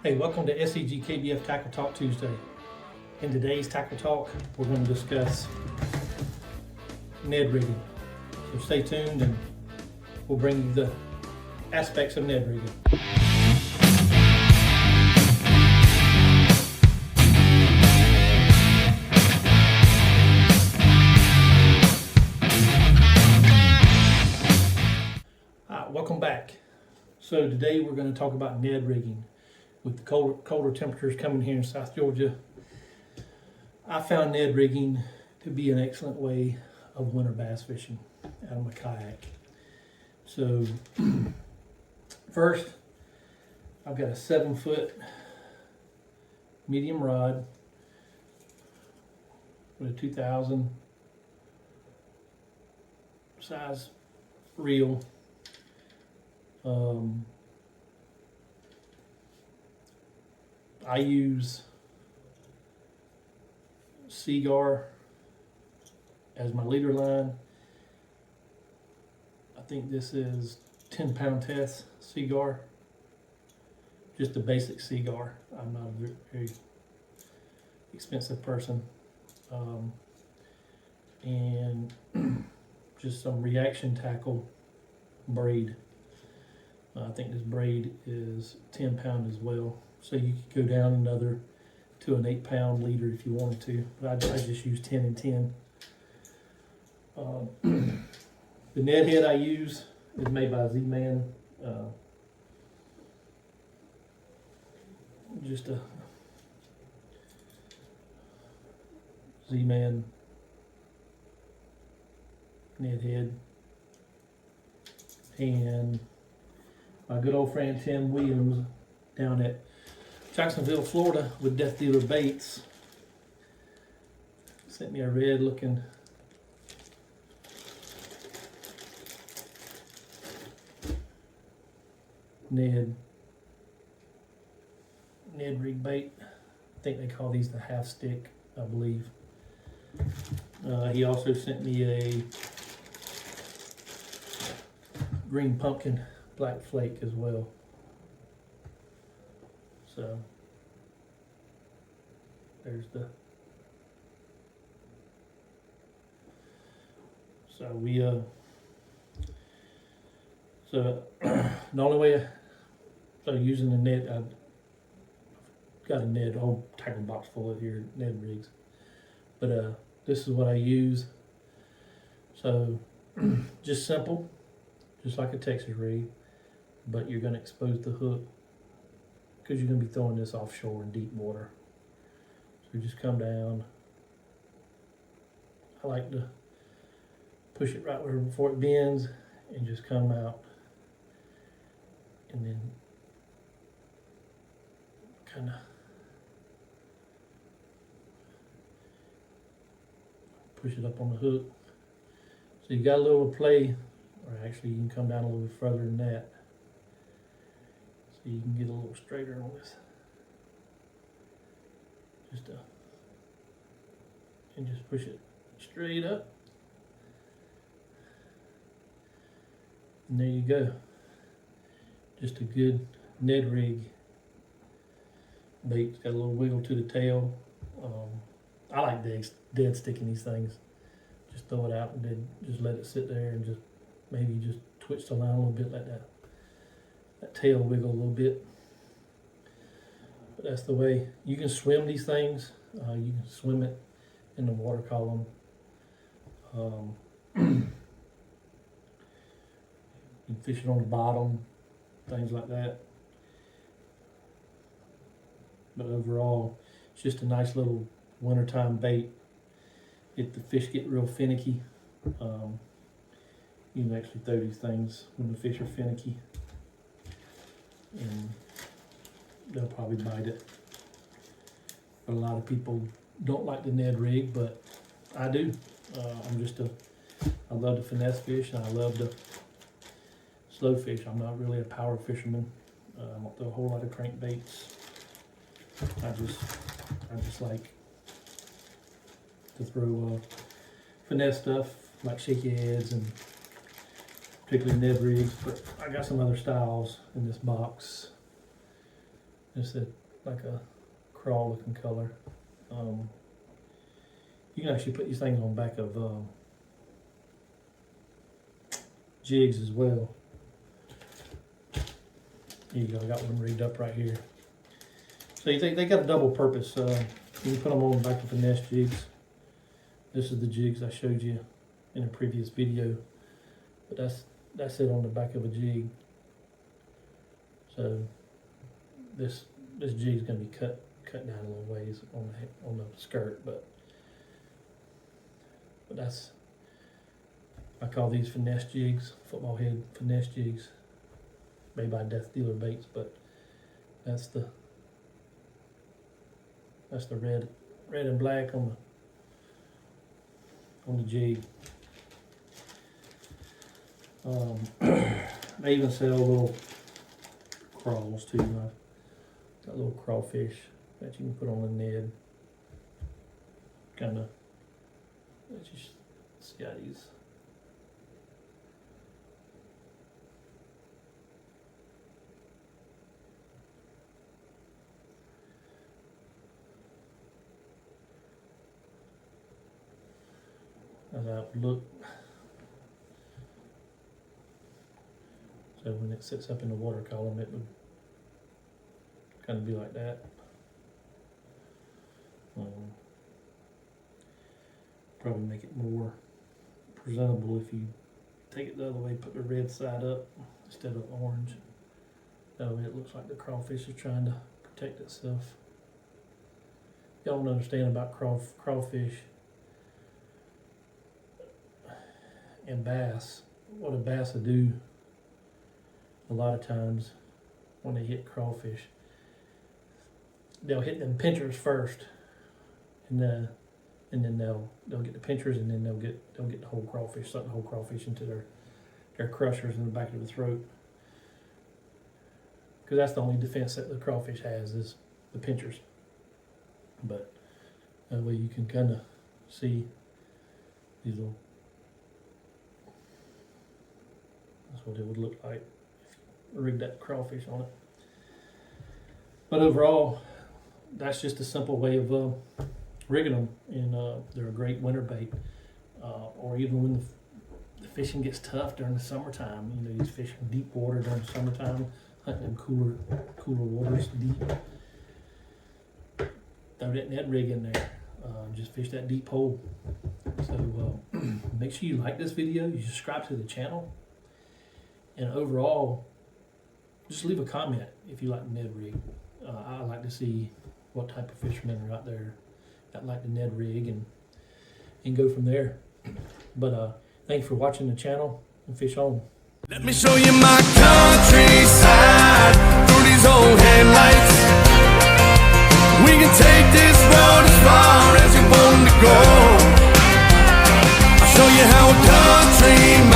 Hey, welcome to SEG KBF Tackle Talk Tuesday. In today's Tackle Talk, we're going to discuss Ned rigging. So stay tuned and we'll bring you the aspects of Ned rigging. Welcome back. So today we're going to talk about Ned rigging. With the colder temperatures coming here in South Georgia, I found Ned rigging to be an excellent way of winter bass fishing out of my kayak. So first, I've got a 7-foot medium rod with a 2000 size reel. I use Seagar as my leader line. I think this is 10-pound test Seagar, just a basic Seagar. I'm not a very expensive person. And just some reaction tackle braid. I think this braid is 10-pound as well. So you could go down another to an 8-pound leader if you wanted to, but I just use 10 and 10. The Ned head I use is made by Z-Man. Just a Z-Man Ned head. And my good old friend Tim Williams down at Jacksonville, Florida with Death Dealer Baits sent me a red looking Ned rig bait. I think they call these the half stick, I believe. He also sent me a green pumpkin black flake as well. So there's the, the only way, using the Ned, I've got a Ned, whole tackle box full of here Ned rigs, but this is what I use. So just simple, just like a Texas rig, but you're going to expose the hook because you're going to be throwing this offshore in deep water. So just come down. I like to push it right where before it bends and just come out, and then kind of push it up on the hook. So you got a little play, or actually you can come down a little bit further than that. So you can get a little straighter on this. And just push it straight up. And there you go. Just a good Ned rig bait. It's got a little wiggle to the tail. I like dead sticking these things. Just throw it out and then just let it sit there and just maybe just twitch the line a little bit like that. That tail wiggle a little bit. But that's the way. You can swim these things. You can swim it in the water column. You can fish it on the bottom, things like that. But overall, it's just a nice little wintertime bait. If the fish get real finicky, you can actually throw these things when the fish are finicky, and they'll probably bite it. But a lot of people don't like the Ned rig, but I do. I love to finesse fish, and I love to slow fish. I'm not really a power fisherman. I don't throw a whole lot of crankbaits. I just like to throw finesse stuff like shaky heads and particularly Ned rigs, but I got some other styles in this box. It's like a crawl looking color. You can actually put these things on back of jigs as well. Here you go, I got one rigged up right here. So they got a double purpose. You can put them on the back of finesse jigs. This is the jigs I showed you in a previous video, but that's it on the back of a jig. So this jig is going to be cut down a little ways on the skirt, but that's, I call these finesse jigs, football head finesse jigs, made by Death Dealer Baits. But that's the red and black on the jig. They even sell little crawls too. Got little crawfish that you can put on the Ned. Kinda, let's just see how these. How that would look. So when it sits up in the water column, it would kind of be like that. Probably make it more presentable if you take it the other way, put the red side up instead of orange. That way it looks like the crawfish is trying to protect itself. Y'all don't understand about crawfish and bass. What a bass will do a lot of times when they hit crawfish, they'll hit them pinchers first, and then they'll get the pinchers, and then they'll get the whole crawfish, suck the whole crawfish into their crushers in the back of the throat. Because that's the only defense that the crawfish has, is the pinchers. But that way you can kind of see these little. That's what it would look like if you rigged that crawfish on it. But overall, that's just a simple way of rigging them, and they're a great winter bait. Or even when the fishing gets tough during the summertime, you know, these fish in deep water during the summertime, hunting in cooler waters, deep. Throw that Ned Rig in there. Just fish that deep hole. So make sure you like this video, you subscribe to the channel, and overall, just leave a comment if you like the Ned Rig. I like to see what type of fishermen are out there that like the Ned Rig, and go from there. But thanks for watching the channel, and fish on. Let me show you my countryside through these old headlights. We can take this road as far as you want to go. I'll show you how a country